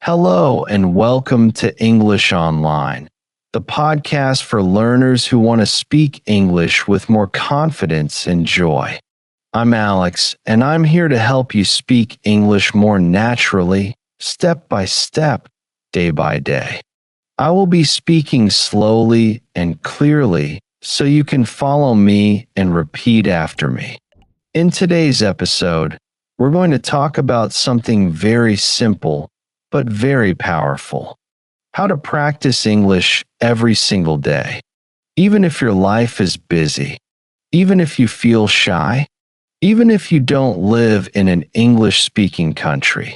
Hello, and welcome to English Online, the podcast for learners who want to speak English with more confidence and joy. I'm Alex, and I'm here to help you speak English more naturally, step by step, day by day. I will be speaking slowly and clearly so you can follow me and repeat after me. In today's episode, we're going to talk about something very simple but very powerful: how to practice English every single day. Even if your life is busy, even if you feel shy, even if you don't live in an English-speaking country.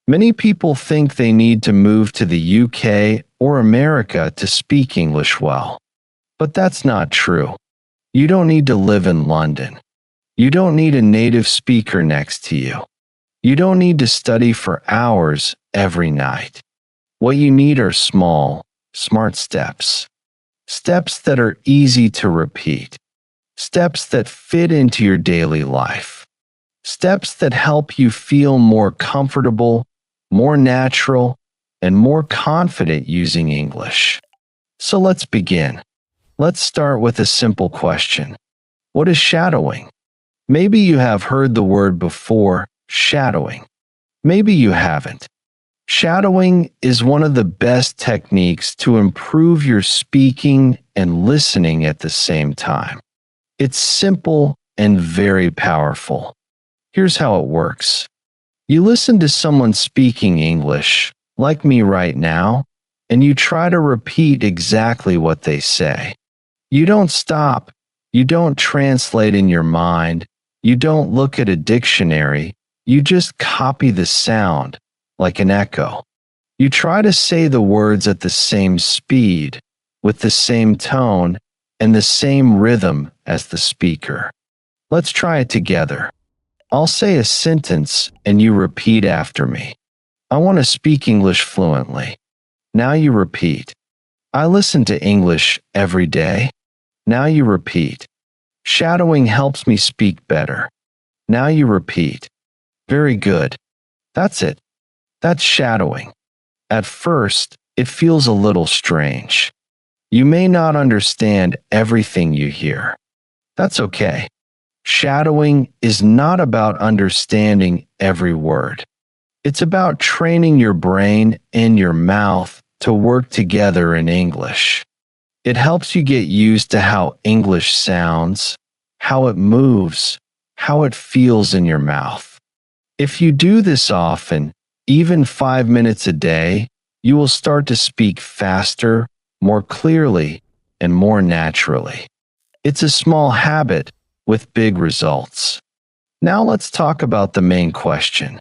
Many people think they need to move to the UK or America to speak English well. But that's not true. You don't need to live in London. You don't need a native speaker next to you. You don't need to study for hours every night. What you need are small, smart steps. Steps that are easy to repeat. Steps that fit into your daily life. Steps that help you feel more comfortable, more natural, and more confident using English. So let's begin. Let's start with a simple question. What is shadowing? Maybe you have heard the word before, shadowing. Maybe you haven't. Shadowing is one of the best techniques to improve your speaking and listening at the same time. It's simple and very powerful. Here's how it works. You listen to someone speaking English, like me right now, and you try to repeat exactly what they say. You don't stop. You don't translate in your mind. You don't look at a dictionary. You just copy the sound, like an echo. You try to say the words at the same speed, with the same tone, and the same rhythm as the speaker. Let's try it together. I'll say a sentence and you repeat after me. I want to speak English fluently. Now you repeat. I listen to English every day. Now you repeat. Shadowing helps me speak better. Now you repeat. Very good. That's it. That's shadowing. At first, it feels a little strange. You may not understand everything you hear. That's okay. Shadowing is not about understanding every word. It's about training your brain and your mouth to work together in English. It helps you get used to how English sounds, how it moves, how it feels in your mouth. If you do this often, even 5 minutes a day, you will start to speak faster, more clearly, and more naturally. It's a small habit with big results. Now let's talk about the main question.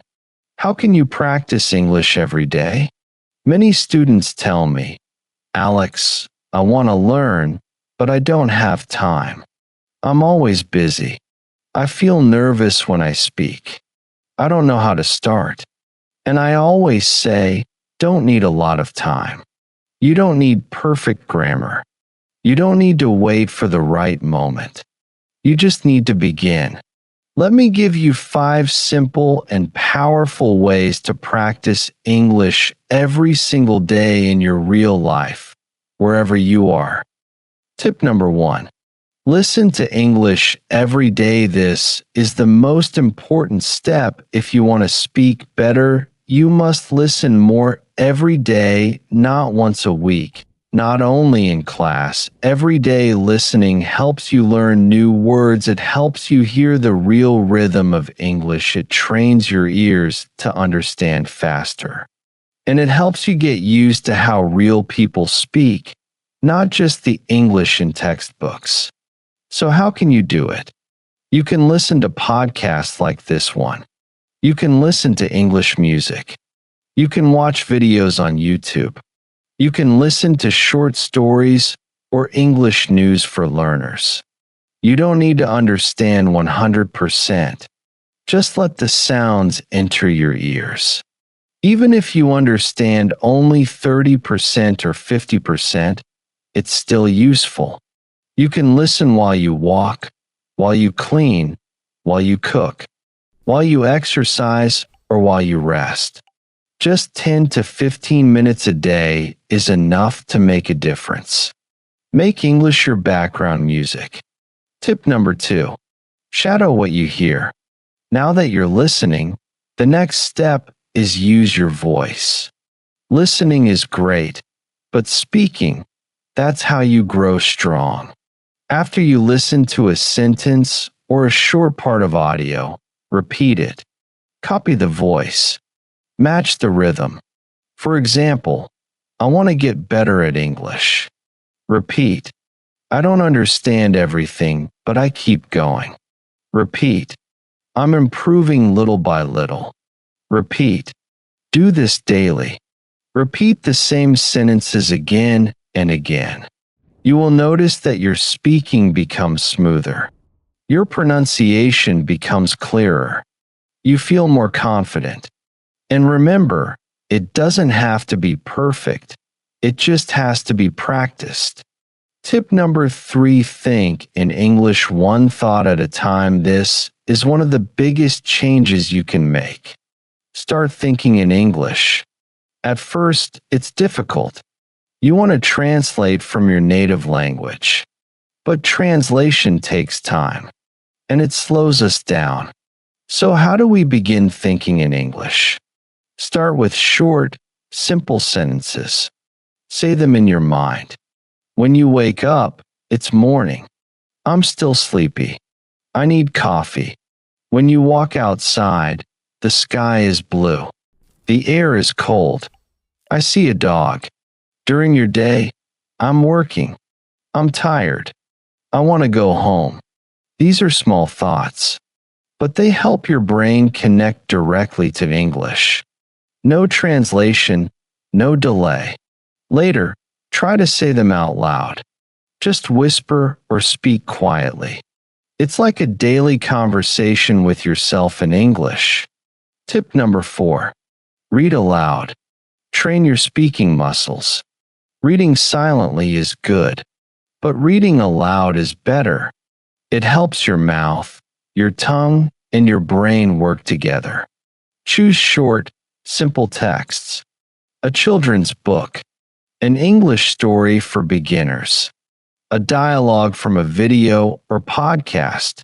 How can you practice English every day? Many students tell me, Alex, I want to learn, but I don't have time. I'm always busy. I feel nervous when I speak. I don't know how to start. And I always say, don't need a lot of time. You don't need perfect grammar. You don't need to wait for the right moment. You just need to begin. Let me give you 5 simple and powerful ways to practice English every single day in your real life, wherever you are. Tip number 1. Listen to English every day. This is the most important step if you want to speak better. You must listen more every day, not once a week. Not only in class, every day listening helps you learn new words. It helps you hear the real rhythm of English. It trains your ears to understand faster. And it helps you get used to how real people speak, not just the English in textbooks. So how can you do it? You can listen to podcasts like this one. You can listen to English music. You can watch videos on YouTube. You can listen to short stories or English news for learners. You don't need to understand 100%. Just let the sounds enter your ears. Even if you understand only 30% or 50%, it's still useful. You can listen while you walk, while you clean, while you cook, while you exercise, or while you rest. Just 10 to 15 minutes a day is enough to make a difference. Make English your background music. Tip number 2. Shadow what you hear. Now that you're listening, the next step is use your voice. Listening is great, but speaking, that's how you grow strong. After you listen to a sentence or a short part of audio, repeat it. Copy the voice. Match the rhythm. For example, I want to get better at English. Repeat. I don't understand everything, but I keep going. Repeat. I'm improving little by little. Repeat. Do this daily. Repeat the same sentences again and again. You will notice that your speaking becomes smoother. Your pronunciation becomes clearer. You feel more confident. And remember, it doesn't have to be perfect. It just has to be practiced. Tip number 3, think in English one thought at a time. This is one of the biggest changes you can make. Start thinking in English. At first, it's difficult. You want to translate from your native language. But translation takes time, and it slows us down. So how do we begin thinking in English? Start with short, simple sentences. Say them in your mind. When you wake up, it's morning. I'm still sleepy. I need coffee. When you walk outside, the sky is blue. The air is cold. I see a dog. During your day, I'm working. I'm tired. I want to go home. These are small thoughts, but they help your brain connect directly to English. No translation, no delay. Later, try to say them out loud. Just whisper or speak quietly. It's like a daily conversation with yourself in English. Tip number 4. Read aloud. Train your speaking muscles. Reading silently is good, but reading aloud is better. It helps your mouth, your tongue, and your brain work together. Choose short, simple texts. A children's book. An English story for beginners. A dialogue from a video or podcast.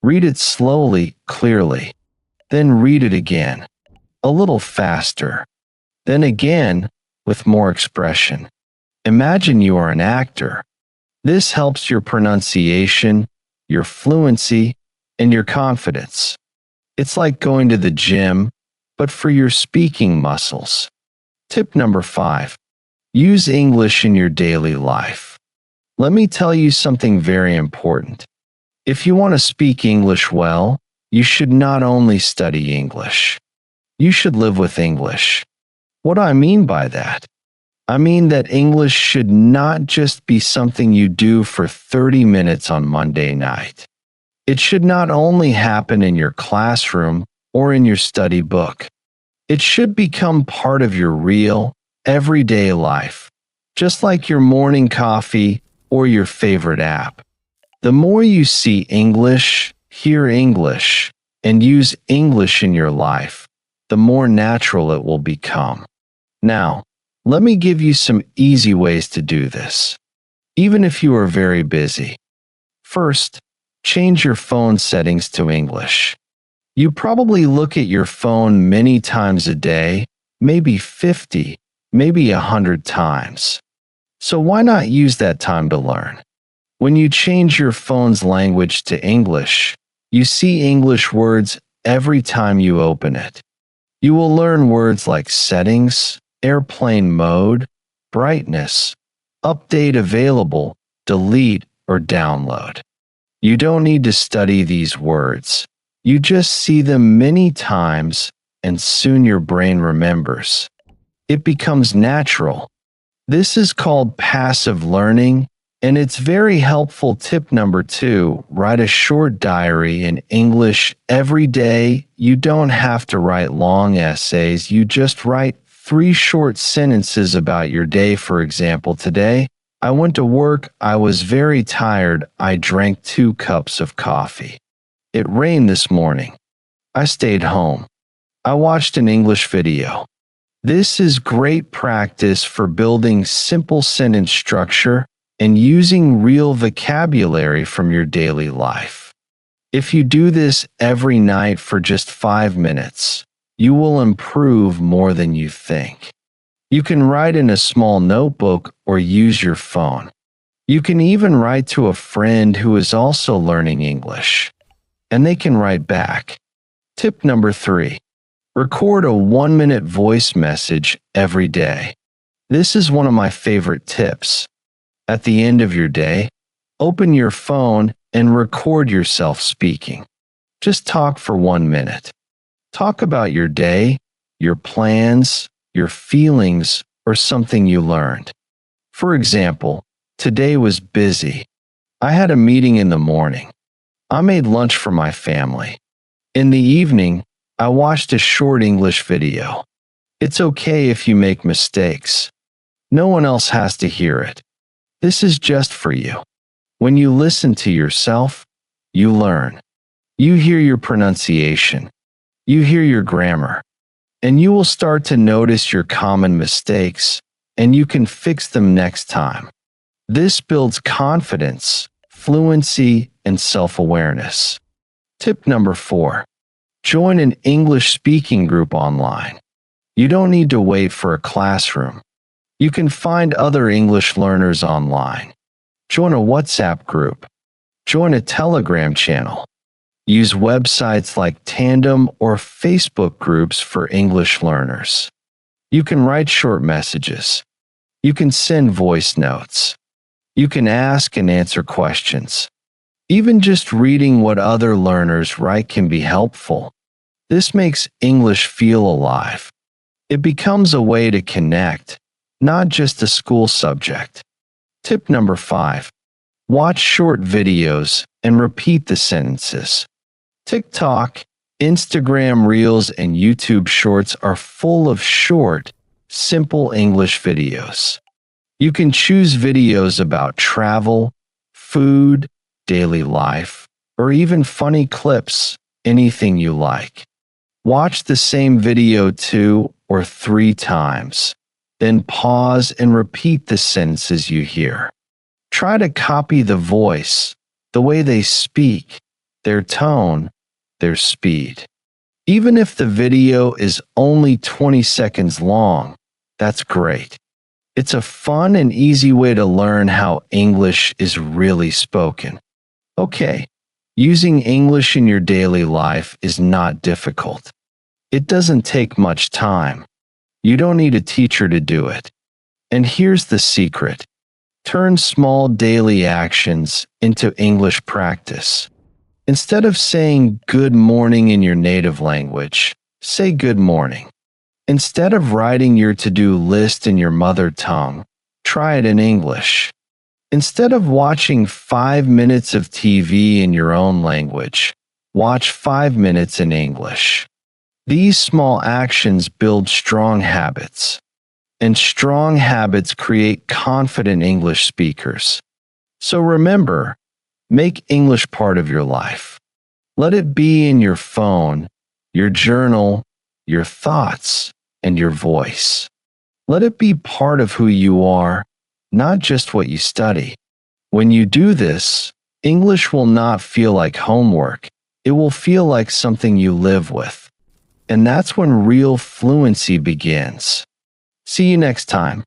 Read it slowly, clearly. Then read it again, a little faster. Then again, with more expression. Imagine you are an actor. This helps your pronunciation, your fluency, and your confidence. It's like going to the gym, but for your speaking muscles. Tip number 5. Use English in your daily life. Let me tell you something very important. If you want to speak English well, you should not only study English. You should live with English. What do I mean by that? I mean that English should not just be something you do for 30 minutes on Monday night. It should not only happen in your classroom or in your study book. It should become part of your real, everyday life, just like your morning coffee or your favorite app. The more you see English, hear English, and use English in your life, the more natural it will become. Now, let me give you some easy ways to do this, even if you are very busy. First, change your phone settings to English. You probably look at your phone many times a day, maybe 50, maybe 100 times. So why not use that time to learn? When you change your phone's language to English, you see English words every time you open it. You will learn words like settings, airplane mode, brightness, update available, delete, or download. You don't need to study these words. You just see them many times, and soon your brain remembers. It becomes natural. This is called passive learning, and it's very helpful. Tip number 2, write a short diary in English every day. You don't have to write long essays. You just write 3 short sentences about your day. For example, today, I went to work. I was very tired. I drank 2 cups of coffee. It rained this morning. I stayed home. I watched an English video. This is great practice for building simple sentence structure and using real vocabulary from your daily life. If you do this every night for just 5 minutes, you will improve more than you think. You can write in a small notebook or use your phone. You can even write to a friend who is also learning English, and they can write back. Tip number 3. Record a 1-minute voice message every day. This is one of my favorite tips. At the end of your day, open your phone and record yourself speaking. Just talk for 1 minute. Talk about your day, your plans, your feelings, or something you learned. For example, today was busy. I had a meeting in the morning. I made lunch for my family. In the evening, I watched a short English video. It's okay if you make mistakes. No one else has to hear it. This is just for you. When you listen to yourself, you learn. You hear your pronunciation. You hear your grammar. And you will start to notice your common mistakes, and you can fix them next time. This builds confidence, fluency, and self-awareness. Tip number 4. Join an English speaking group online. You don't need to wait for a classroom. You can find other English learners online. Join a WhatsApp group. Join a Telegram channel. Use websites like Tandem or Facebook groups for English learners. You can write short messages. You can send voice notes. You can ask and answer questions. Even just reading what other learners write can be helpful. This makes English feel alive. It becomes a way to connect, not just a school subject. Tip number 5. Watch short videos and repeat the sentences. TikTok, Instagram Reels, and YouTube Shorts are full of short, simple English videos. You can choose videos about travel, food, daily life, or even funny clips, anything you like. Watch the same video 2 or 3 times, then pause and repeat the sentences you hear. Try to copy the voice, the way they speak, their tone, their speed. Even if the video is only 20 seconds long, that's great. It's a fun and easy way to learn how English is really spoken. Okay, using English in your daily life is not difficult. It doesn't take much time. You don't need a teacher to do it. And here's the secret. Turn small daily actions into English practice. Instead of saying good morning in your native language, say good morning. Instead of writing your to-do list in your mother tongue, try it in English. Instead of watching 5 minutes of TV in your own language, watch 5 minutes in English. These small actions build strong habits, and strong habits create confident English speakers. So remember, make English part of your life. Let it be in your phone, your journal, your thoughts, and your voice. Let it be part of who you are, not just what you study. When you do this, English will not feel like homework. It will feel like something you live with. And that's when real fluency begins. See you next time.